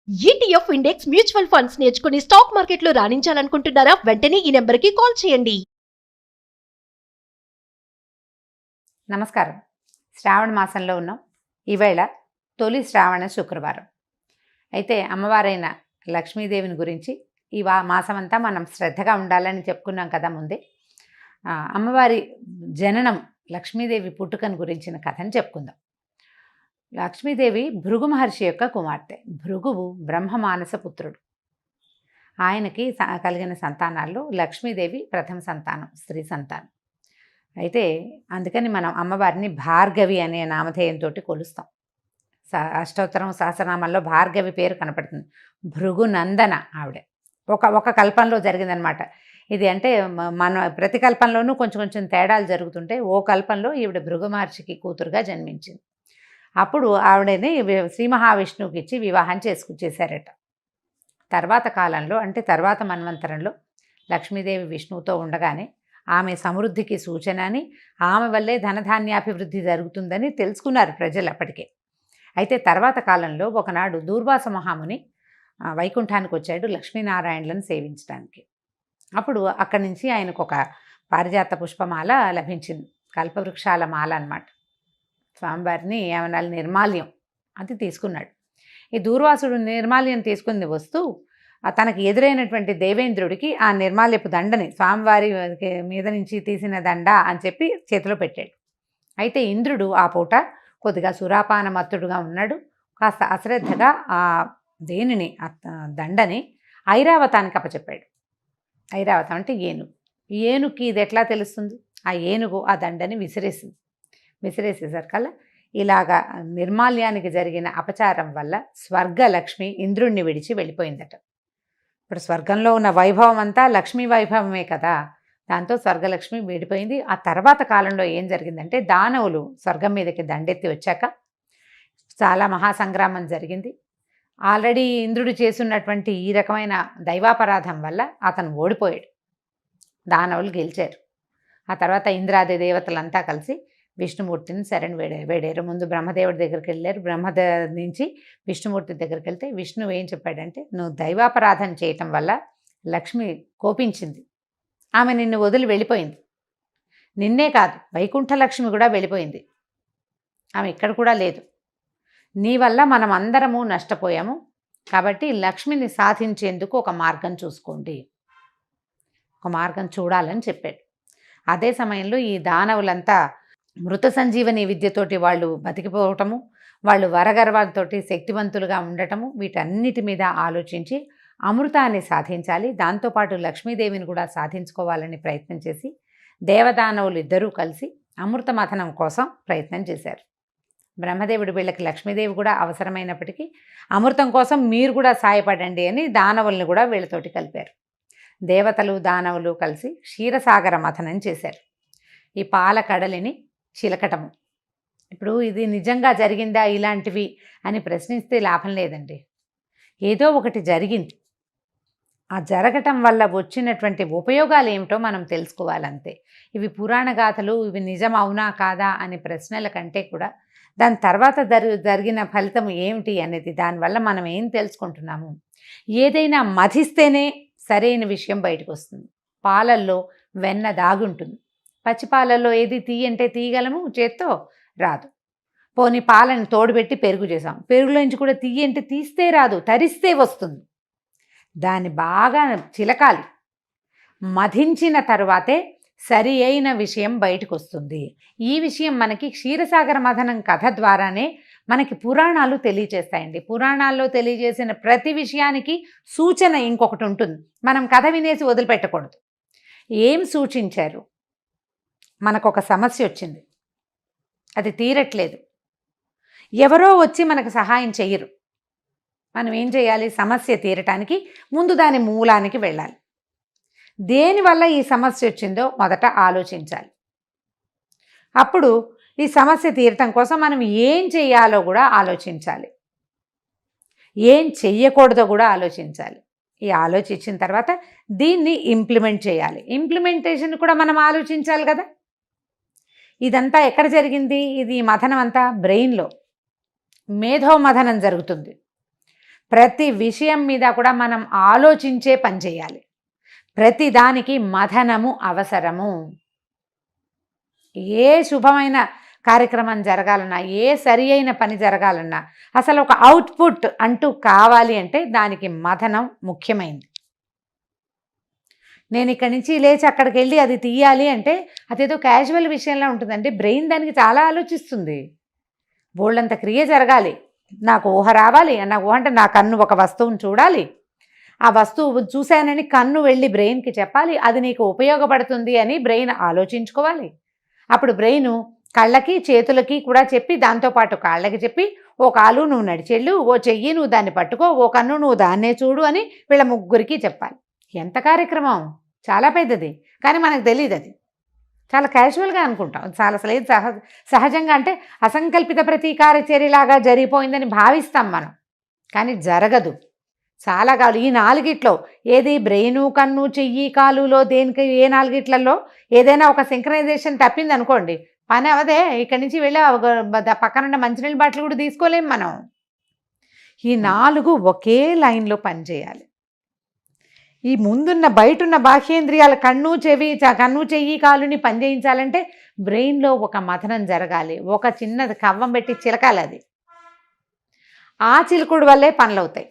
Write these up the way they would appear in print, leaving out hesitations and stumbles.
ETF index mutual funds నేర్చుకుని stock మార్కెట్లో రాణించాలనుకుంటున్నారా? వెంటనే ఈ నెంబర్కి కాల్ చేయండి. నమస్కారం. శ్రావణ మాసంలో ఉన్నాం. ఈవేళ తొలి శ్రావణ శుక్రవారం. అయితే అమ్మవారైన లక్ష్మీదేవిని గురించి ఈ మాసమంతా మనం శ్రద్ధగా ఉండాలని చెప్పుకున్నాం కదా ముందే. అమ్మవారి జననం, లక్ష్మీదేవి పుట్టుకను గురించిన కథను చెప్పుకుందాం. లక్ష్మీదేవి భృగు మహర్షి యొక్క కుమార్తె. భృగువు బ్రహ్మమానస పుత్రుడు. ఆయనకి కలిగిన సంతానాల్లో లక్ష్మీదేవి ప్రథమ సంతానం, స్త్రీ సంతానం. అయితే అందుకని మనం అమ్మవారిని భార్గవి అనే నామధేయంతో కొలుస్తాం. అష్టోత్తరం సహస్రనామాల్లో భార్గవి పేరు కనపడుతుంది. భృగునందన ఆవిడ ఒక కల్పంలో జరిగిందనమాట ఇది. అంటే మన ప్రతి కల్పంలోనూ కొంచెం కొంచెం తేడాలు జరుగుతుంటే ఓ కల్పంలో ఈవిడ భృగు మహర్షికి కూతురుగా జన్మించింది. అప్పుడు ఆవిడని శ్రీ మహావిష్ణువుకి ఇచ్చి వివాహం చేశారట. తర్వాత కాలంలో, అంటే తర్వాత మన్వంతరంలో లక్ష్మీదేవి విష్ణువుతో ఉండగానే ఆమె సమృద్ధికి సూచన అని, ఆమె వల్లే ధనధాన్యాభివృద్ధి జరుగుతుందని తెలుసుకున్నారు ప్రజలు అప్పటికే. అయితే తర్వాత కాలంలో ఒకనాడు దూర్వాస మహాముని వైకుంఠానికి వచ్చాడు లక్ష్మీనారాయణలను సేవించడానికి. అప్పుడు అక్కడి నుంచి ఆయనకు ఒక పారిజాత పుష్పమాల లభించింది, కల్పవృక్షాల మాల అన్నమాట. స్వామివారిని ఏమనాలి, నిర్మాల్యం అది తీసుకున్నాడు. ఈ దూర్వాసుడు నిర్మాల్యం తీసుకుని వస్తూ తనకి ఎదురైనటువంటి దేవేంద్రుడికి ఆ నిర్మాల్యపు దండని, స్వామివారి మీద నుంచి తీసిన దండ అని చెప్పి చేతిలో పెట్టాడు. అయితే ఇంద్రుడు ఆ పూట కొద్దిగా సురాపాన మత్తుడుగా ఉన్నాడు. కాస్త అశ్రద్ధగా ఆ దేనిని, దండని ఐరావతానికి అప్పచెప్పాడు. ఐరావతం అంటే ఏనుగు. ఏనుగుకి ఇది ఎట్లా తెలుస్తుంది? ఆ ఏనుగు ఆ దండని విసిరేసేసరికల్లా ఇలాగా నిర్మాల్యానికి జరిగిన అపచారం వల్ల స్వర్గలక్ష్మి ఇంద్రుణ్ణి విడిచి వెళ్ళిపోయిందట. ఇప్పుడు స్వర్గంలో ఉన్న వైభవం అంతా లక్ష్మీ వైభవమే కదా, దాంతో స్వర్గలక్ష్మి విడిపోయింది. ఆ తర్వాత కాలంలో ఏం జరిగిందంటే, దానవులు స్వర్గం మీదకి దండెత్తి వచ్చాక చాలా మహాసంగ్రామం జరిగింది. ఆల్రెడీ ఇంద్రుడు చేస్తున్నటువంటి ఈ రకమైన దైవాపరాధం వల్ల అతను ఓడిపోయాడు. దానవులు గెలిచారు. ఆ తర్వాత ఇంద్రాది దేవతలంతా కలిసి విష్ణుమూర్తిని శరణు వేడారు. ముందు బ్రహ్మదేవుడి దగ్గరికి వెళ్ళారు. నుంచి విష్ణుమూర్తి దగ్గరికి వెళ్తే విష్ణువు ఏం చెప్పాడంటే, నువ్వు దైవాపరాధన చేయటం వల్ల లక్ష్మి కోపించింది, ఆమె నిన్ను వదిలి వెళ్ళిపోయింది. నిన్నే కాదు, వైకుంఠ లక్ష్మి కూడా వెళ్ళిపోయింది, ఆమె ఇక్కడ కూడా లేదు. నీ వల్ల మనం అందరము నష్టపోయాము. కాబట్టి లక్ష్మిని సాధించేందుకు ఒక మార్గం చూసుకోండి, ఒక మార్గం చూడాలని చెప్పాడు. అదే సమయంలో ఈ దానవులంతా మృత సంజీవని విద్యతోటి వాళ్ళు బతికిపోవటము, వాళ్ళు వరగర్వాలతోటి శక్తివంతులుగా ఉండటము, వీటన్నిటి మీద ఆలోచించి అమృతాన్ని సాధించాలి, దాంతోపాటు లక్ష్మీదేవిని కూడా సాధించుకోవాలని ప్రయత్నం చేసి దేవదానవులు ఇద్దరూ కలిసి అమృత మథనం కోసం ప్రయత్నం చేశారు. బ్రహ్మదేవుడి వీళ్ళకి లక్ష్మీదేవి కూడా అవసరమైనప్పటికీ అమృతం కోసం మీరు కూడా సాయపడండి అని దానవుల్ని కూడా వీళ్ళతోటి కలిపారు. దేవతలు దానవులు కలిసి క్షీరసాగర మథనం చేశారు. ఈ పాల కడలిని చిలకటము. ఇప్పుడు ఇది నిజంగా జరిగిందా ఇలాంటివి అని ప్రశ్నిస్తే లాభం లేదండి. ఏదో ఒకటి జరిగింది. ఆ జరగటం వల్ల వచ్చినటువంటి ఉపయోగాలు ఏమిటో మనం తెలుసుకోవాలంతే. ఇవి పురాణ గాథలు, ఇవి నిజం అవునా కాదా అనే ప్రశ్నల కంటే కూడా దాని తర్వాత జరిగిన ఫలితం ఏమిటి అనేది, దానివల్ల మనం ఏం తెలుసుకుంటున్నాము. ఏదైనా మధిస్తేనే సరైన విషయం బయటకు వస్తుంది. పాలల్లో వెన్న దాగుంటుంది. పచ్చిపాలల్లో ఏది తీయంటే తీయగలము, చేత్తో రాదు. పోనీ పాలను తోడుపెట్టి పెరుగు చేసాం, పెరుగులోంచి కూడా తీయంటే తీస్తే రాదు, తరిస్తే వస్తుంది. దాన్ని బాగా చిలకాలి, మధించిన తరువాతే సరి అయిన విషయం బయటకు వస్తుంది. ఈ విషయం మనకి క్షీరసాగర మథనం కథ ద్వారానే మనకి పురాణాలు తెలియజేస్తాయండి. పురాణాల్లో తెలియజేసిన ప్రతి విషయానికి సూచన ఇంకొకటి ఉంటుంది. మనం కథ వినేసి వదిలిపెట్టకూడదు. ఏం సూచించారు? మనకు ఒక సమస్య వచ్చింది, అది తీరట్లేదు, ఎవరో వచ్చి మనకు సహాయం చెయ్యరు. మనం ఏం చేయాలి? సమస్య తీరటానికి ముందు దాని మూలానికి వెళ్ళాలి. దేనివల్ల ఈ సమస్య వచ్చిందో మొదట ఆలోచించాలి. అప్పుడు ఈ సమస్య తీరటం కోసం మనం ఏం చేయాలో కూడా ఆలోచించాలి, ఏం చెయ్యకూడదో కూడా ఆలోచించాలి. ఈ ఆలోచించిన తర్వాత దీన్ని ఇంప్లిమెంట్ చేయాలి. ఇంప్లిమెంటేషన్ కూడా మనం ఆలోచించాలి కదా. ఇదంతా ఎక్కడ జరిగింది? ఇది మథనం అంతా బ్రెయిన్లో, మేధో మథనం జరుగుతుంది. ప్రతి విషయం మీద కూడా మనం ఆలోచించే పని చేయాలి. ప్రతి దానికి మథనము అవసరము. ఏ శుభమైన కార్యక్రమం జరగాలన్నా, ఏ సరి అయిన పని జరగాలన్నా, అసలు ఒక అవుట్పుట్ అంటూ కావాలి అంటే దానికి మథనం ముఖ్యమైనది. నేను ఇక్కడి నుంచి లేచి అక్కడికి వెళ్ళి అది తీయాలి అంటే అదేదో క్యాజువల్ విషయంలో ఉంటుందండి. బ్రెయిన్ దానికి చాలా ఆలోచిస్తుంది. బోల్డంత క్రియ జరగాలి. నాకు ఊహ రావాలి. నాకు ఊహ అంటే నా కన్ను ఒక వస్తువుని చూడాలి. ఆ వస్తువు చూశానని కన్ను వెళ్ళి బ్రెయిన్కి చెప్పాలి. అది నీకు ఉపయోగపడుతుంది అని బ్రెయిన్ ఆలోచించుకోవాలి. అప్పుడు బ్రెయిన్ కళ్ళకి చేతులకి కూడా చెప్పి, దాంతోపాటు కాళ్ళకి చెప్పి, ఓ కాలు నువ్వు నడిచెళ్ళు, ఓ చెయ్యి నువ్వు దాన్ని పట్టుకో, ఓ కన్ను నువ్వు దాన్నే చూడు అని వీళ్ళ ముగ్గురికి చెప్పాలి. ఎంత కార్యక్రమం, చాలా పెద్దది. కానీ మనకు తెలియదు. అది చాలా క్యాజువల్గా అనుకుంటాం. చాలా అసలు ఏది సహజంగా అంటే అసంకల్పిత ప్రతీకార చర్యలాగా జరిగిపోయిందని భావిస్తాం మనం. కానీ జరగదు. చాలా కాదు. ఈ 4గిట్లో ఏది బ్రెయిను, కన్ను, చెయ్యి, కాలులో దేనికి ఏ 4గిట్లలో ఏదైనా ఒక సింక్రనైజేషన్ తప్పింది అనుకోండి, పని అవదే. ఇక్కడి నుంచి వెళ్ళి పక్కనున్న మంచినీళ్ళ బాటిల్ కూడా తీసుకోలేం మనం. ఈ 4 ఒకే లైన్లో పనిచేయాలి. ఈ ముందున్న బయటున్న బాహ్యేంద్రియాల కన్ను, చెయ్యి, కాలుని పనిచేయించాలంటే బ్రెయిన్లో ఒక మథనం జరగాలి. ఒక చిన్నది కవ్వం పెట్టి చిలకాలి. అది ఆ చిలుకుడు వల్లే పనులు అవుతాయి.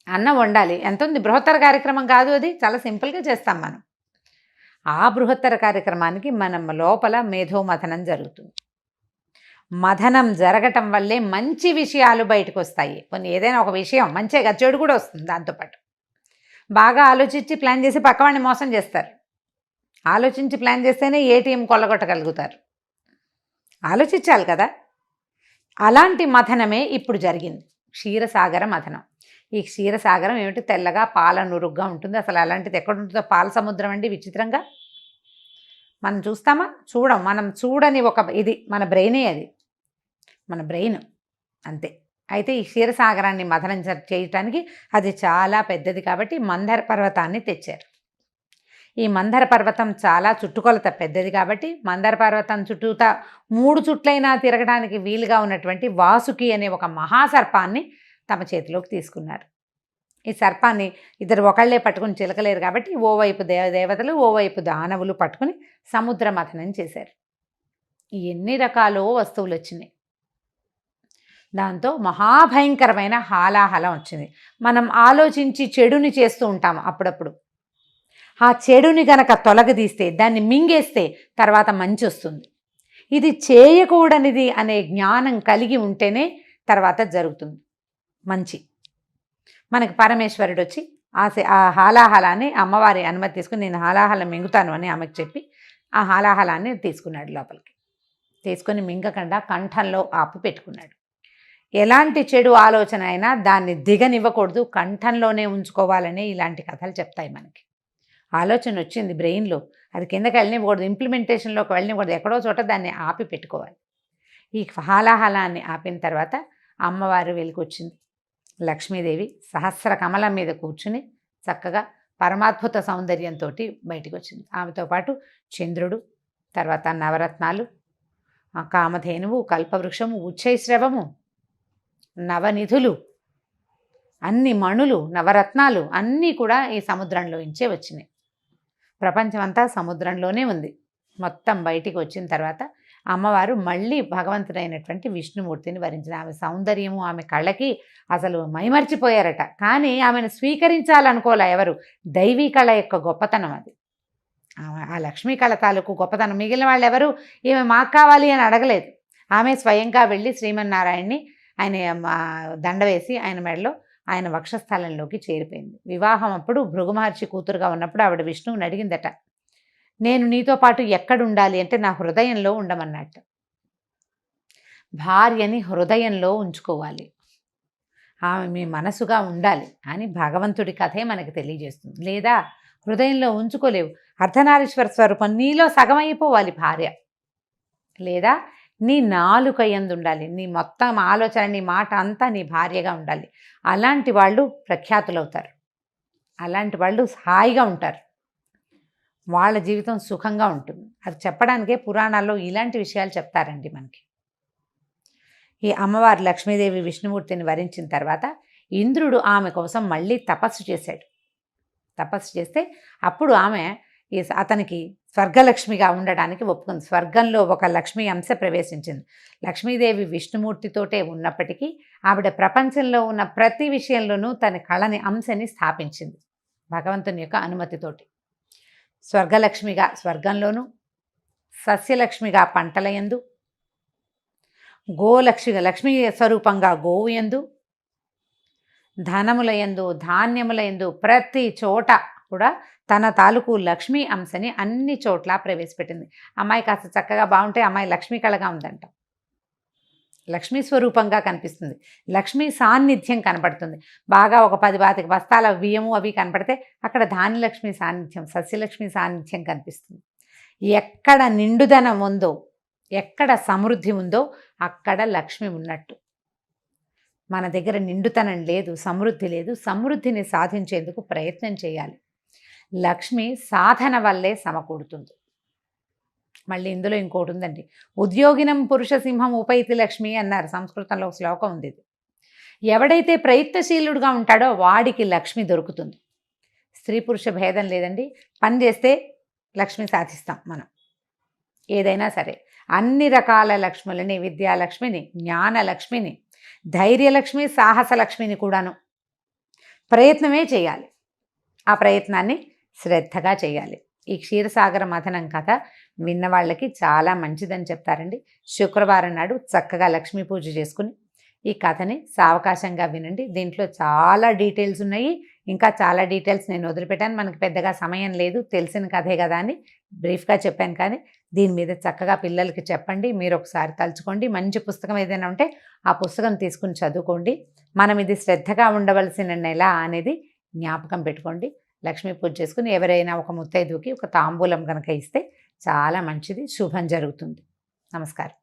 అన్నం వండాలి. ఎంత ఉంది, బృహత్తర కార్యక్రమం కాదు. అది చాలా సింపుల్గా చేస్తాం మనం. ఆ బృహత్తర కార్యక్రమానికి మనం లోపల మేధోమథనం జరుగుతుంది. మథనం జరగటం వల్లే మంచి విషయాలు బయటకు వస్తాయి. కొన్ని ఏదైనా ఒక విషయం మంచిగా, చెడు కూడా వస్తుంది దాంతోపాటు. బాగా ఆలోచించి ప్లాన్ చేసి పక్కవాడిని మోసం చేస్తారు. ఆలోచించి ప్లాన్ చేస్తేనే ఏటీఎం కొల్లగొట్టగలుగుతారు. ఆలోచించాలి కదా. అలాంటి మథనమే ఇప్పుడు జరిగింది. క్షీరసాగర మథనం. ఈ క్షీరసాగరం ఏమిటి, తెల్లగా పాల నురుగ్గా ఉంటుంది. అసలు అలాంటిది ఎక్కడ ఉంటుందో, పాల సముద్రం అండి. విచిత్రంగా మనం చూస్తామా? చూడం. మనం చూడని ఒక ఇది మన బ్రెయినే. అది మన బ్రెయిన్ అంతే. అయితే ఈ క్షీరసాగరాన్ని మథనం చేయటానికి అది చాలా పెద్దది కాబట్టి మందర పర్వతాన్ని తెచ్చారు. ఈ మందర పర్వతం చాలా చుట్టుకొలత పెద్దది కాబట్టి మందర పర్వతం చుట్టూతా 3 చుట్లైనా తిరగడానికి వీలుగా ఉన్నటువంటి వాసుకి అనే ఒక మహాసర్పాన్ని తమ చేతిలోకి తీసుకున్నారు. ఈ సర్పాన్ని ఇద్దరు ఒకళ్లే పట్టుకుని చిలకలేరు కాబట్టి ఓవైపు దేవతలు, ఓవైపు దానవులు పట్టుకుని సముద్ర మథనం చేశారు. ఎన్ని రకాలో వస్తువులు వచ్చినాయి. దాంతో మహాభయంకరమైన హాలాహలం వచ్చింది. మనం ఆలోచించి చెడుని చేస్తూ ఉంటాము అప్పుడప్పుడు. ఆ చెడుని గనక తొలగదీస్తే, దాన్ని మింగేస్తే తర్వాత మంచి వస్తుంది. ఇది చేయకూడనిది అనే జ్ఞానం కలిగి ఉంటేనే తర్వాత జరుగుతుంది మంచి. మనకి పరమేశ్వరుడు వచ్చి ఆ హాలాహలాన్ని అమ్మవారి అనుమతి తీసుకుని, నేను హాలాహలం మింగుతాను అని ఆమెకు చెప్పి ఆ హాలాహలాన్ని తీసుకున్నాడు లోపలికి. తీసుకొని మింగకుండా కంఠంలో ఆపు పెట్టుకున్నాడు. ఎలాంటి చెడు ఆలోచన అయినా దాన్ని దిగనివ్వకూడదు, కంఠంలోనే ఉంచుకోవాలని ఇలాంటి కథలు చెప్తాయి మనకి. ఆలోచన వచ్చింది బ్రెయిన్లో, అది కిందకి వెళ్ళనివ్వకూడదు, ఇంప్లిమెంటేషన్లోకి వెళ్ళనివ్వకూడదు, ఎక్కడో చోట దాన్ని ఆపి పెట్టుకోవాలి. ఈ హాలాహలాన్ని ఆపిన తర్వాత అమ్మవారు వెలికొచ్చింది. లక్ష్మీదేవి సహస్ర కమలం మీద కూర్చుని చక్కగా పరమాద్భుత సౌందర్యంతో బయటికి వచ్చింది. ఆమెతో పాటు చంద్రుడు, తర్వాత నవరత్నాలు, కామధేనువు, కల్పవృక్షము, ఉచ్చైశ్రవము, నవనిధులు, అన్ని మణులు, నవరత్నాలు అన్నీ కూడా ఈ సముద్రంలో నుంచే వచ్చినాయి. ప్రపంచమంతా సముద్రంలోనే ఉంది. మొత్తం బయటికి వచ్చిన తర్వాత అమ్మవారు మళ్ళీ భగవంతుడైనటువంటి విష్ణుమూర్తిని వరించింది. ఆమె సౌందర్యము, ఆమె కళ్ళకి అసలు మైమర్చిపోయారట. కానీ ఆమెను స్వీకరించాలనుకోలే ఎవరు. దైవీ కళ యొక్క గొప్పతనం అది. ఆ లక్ష్మీ కళ తాలూకు గొప్పతనం. మిగిలిన వాళ్ళు ఎవరు ఈమె మాకు కావాలి అని అడగలేదు. ఆమె స్వయంగా వెళ్ళి శ్రీమన్నారాయణ్ణి ఆయన దండ వేసి ఆయన మెడలో, ఆయన వక్షస్థలంలోకి చేరిపోయింది. వివాహం అప్పుడు భృగు మహర్షి కూతురుగా ఉన్నప్పుడు ఆవిడ విష్ణువుని అడిగిందట, నేను నీతో పాటు ఎక్కడుండాలి అంటే నా హృదయంలో ఉండమన్నట్టు. భార్యని హృదయంలో ఉంచుకోవాలి, ఆమె మీ మనసుగా ఉండాలి అని భగవంతుడి కథే మనకు తెలియజేస్తుంది. లేదా హృదయంలో ఉంచుకోలేవు. అర్ధనారీశ్వర స్వరూపం నీలో సగం అయిపోవాలి భార్య. లేదా నీ నాలుక యందు ఉండాలి, నీ మొత్తం ఆలోచన, నీ మాట అంతా నీ భార్యగా ఉండాలి. అలాంటి వాళ్ళు ప్రఖ్యాతులవుతారు. అలాంటి వాళ్ళు హాయిగా ఉంటారు. వాళ్ళ జీవితం సుఖంగా ఉంటుంది. అది చెప్పడానికే పురాణాల్లో ఇలాంటి విషయాలు చెప్తారండి మనకి. ఈ అమ్మవారు లక్ష్మీదేవి విష్ణుమూర్తిని వరించిన తర్వాత ఇంద్రుడు ఆమె కోసం మళ్ళీ తపస్సు చేశాడు. తపస్సు చేస్తే అప్పుడు ఆమె అతనికి స్వర్గలక్ష్మిగా ఉండడానికి ఒప్పుకుంది. స్వర్గంలో ఒక లక్ష్మీ అంశ ప్రవేశించింది. లక్ష్మీదేవి విష్ణుమూర్తితోటే ఉన్నప్పటికీ ఆవిడ ప్రపంచంలో ఉన్న ప్రతి విషయంలోనూ తన కళని అంశని స్థాపించింది భగవంతుని యొక్క అనుమతితోటి. స్వర్గలక్ష్మిగా స్వర్గంలోనూ, సస్యలక్ష్మిగా పంటల యందు, లక్ష్మీ స్వరూపంగా గోవు యందు, ధనముల యందు, ధాన్యముల యందు ప్రతి చోట కూడా తన తాలూకు లక్ష్మీ అంశని అన్ని చోట్ల ప్రవేశపెట్టింది. అమ్మాయి కాస్త చక్కగా బాగుంటే అమ్మాయి లక్ష్మీ కళగా ఉందంట. లక్ష్మీ స్వరూపంగా కనిపిస్తుంది. లక్ష్మీ సాన్నిధ్యం కనపడుతుంది. బాగా ఒక 10 బస్తాల బియ్యము అవి కనపడితే అక్కడ ధాన్యలక్ష్మి సాన్నిధ్యం, సస్యలక్ష్మి సాన్నిధ్యం కనిపిస్తుంది. ఎక్కడ నిండుదనం ఉందో, ఎక్కడ సమృద్ధి ఉందో అక్కడ లక్ష్మి ఉన్నట్టు. మన దగ్గర నిండుతనం లేదు, సమృద్ధి లేదు. సమృద్ధిని సాధించేందుకు ప్రయత్నం చేయాలి. లక్ష్మి సాధన వల్లే సమకూడుతుంది. మళ్ళీ ఇందులో ఇంకోటి ఉందండి, ఉద్యోగినం పురుష సింహం ఉపైతి లక్ష్మి అన్నారు. సంస్కృతంలో ఒక శ్లోకం ఉంది. ఎవడైతే ప్రయత్నశీలుడుగా ఉంటాడో వాడికి లక్ష్మి దొరుకుతుంది. స్త్రీ పురుష భేదం లేదండి. పని చేస్తే లక్ష్మి సాధిస్తాం మనం. ఏదైనా సరే అన్ని రకాల లక్ష్ములని, విద్యాలక్ష్మిని, జ్ఞానలక్ష్మిని, ధైర్యలక్ష్మి, సాహసలక్ష్మిని కూడాను ప్రయత్నమే చేయాలి. ఆ ప్రయత్నాన్ని శ్రద్ధగా చేయాలి. ఈ క్షీరసాగర మథనం కథ విన్న వాళ్ళకి చాలా మంచిదని చెప్తారండి. శుక్రవారం నాడు చక్కగా లక్ష్మీ పూజ చేసుకుని ఈ కథని సావకాశంగా వినండి. దీంట్లో చాలా డీటెయిల్స్ ఉన్నాయి. ఇంకా చాలా డీటెయిల్స్ నేను వదిలిపెట్టాను. మనకి పెద్దగా సమయం లేదు, తెలిసిన కథే కదా అని బ్రీఫ్గా చెప్పాను. కానీ దీని మీద చక్కగా పిల్లలకి చెప్పండి. మీరు ఒకసారి తలుచుకోండి. మంచి పుస్తకం ఏదైనా ఉంటే ఆ పుస్తకం తీసుకుని చదువుకోండి. మనం ఇది శ్రద్ధగా ఉండవలసిన నెల అనేది జ్ఞాపకం పెట్టుకోండి. లక్ష్మీ పూజ చేసుకుని ఎవరైనా ఒక ముత్తైదుకి ఒక తాంబూలం కనుక ఇస్తే చాలా మంచిది, శుభం జరుగుతుంది. నమస్కారం.